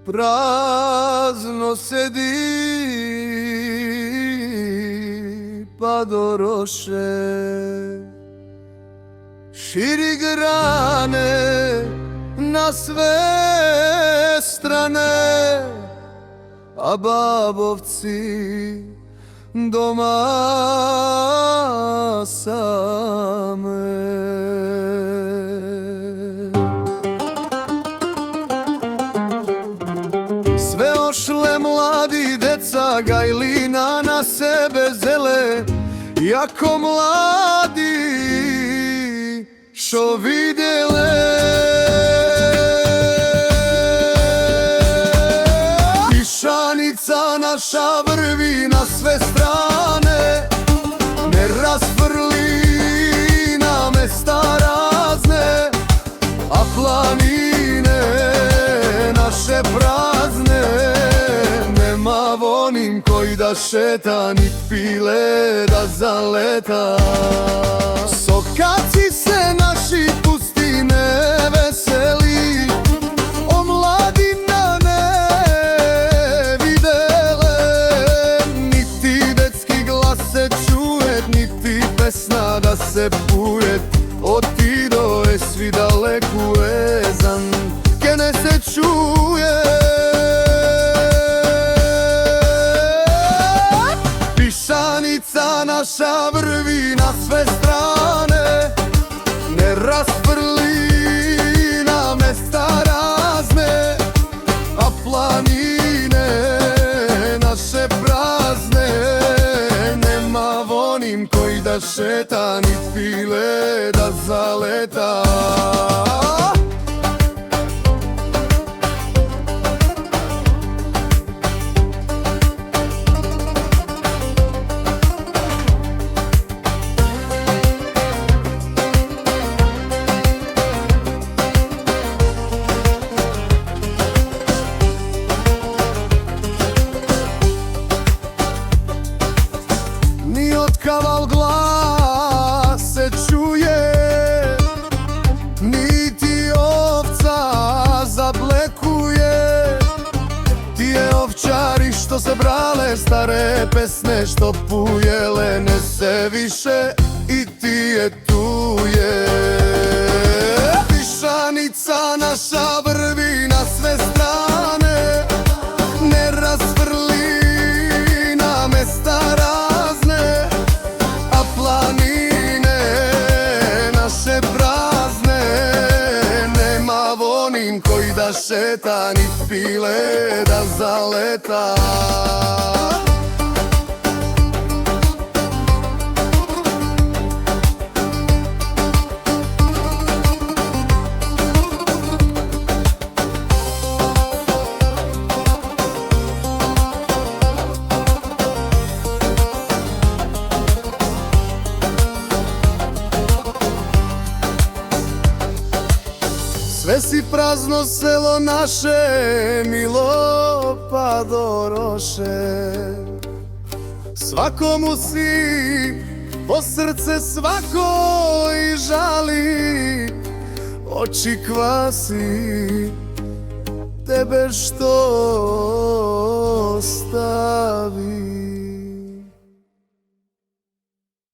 Prazno sedi pa doroše, širi grane na sve strane, a babovci doma same. Sve ošle mladi deca gajlina na sebe zele, jako mladi šo videle. Pišanica naša vrvi na sve strane, ne rasprli na mesta razne, a planine naše prazne. Nema vonim koji da šeta, ni pile da zaleta. Sokaci se naši pustine veseli, omladina ne videle. Niti detski glas se čuje, niti pesna da se puje. Otido je svi daleku ezan, kene se čuje. Pišanica naša vrvi na sve strane, ne rasprli na mesta razne, a planine naše prazne. Nema vonim koji da šeta, ni pile da zaleta. Kaval glas se čuje, niti ovca zablekuje. Ti je ovčari što se brale, stare pesme što pujele, ne se više i ti je tu je. Pišanica naša vrvi na sve strane, ne rasprli na mesta razne, planine naše prazne. Nema vonim koji da šeta, ni pile da zaleta. Sve si prazno selo naše, milo pa doroše. Svakomu si po srce svako i žali, oči kvasi tebe što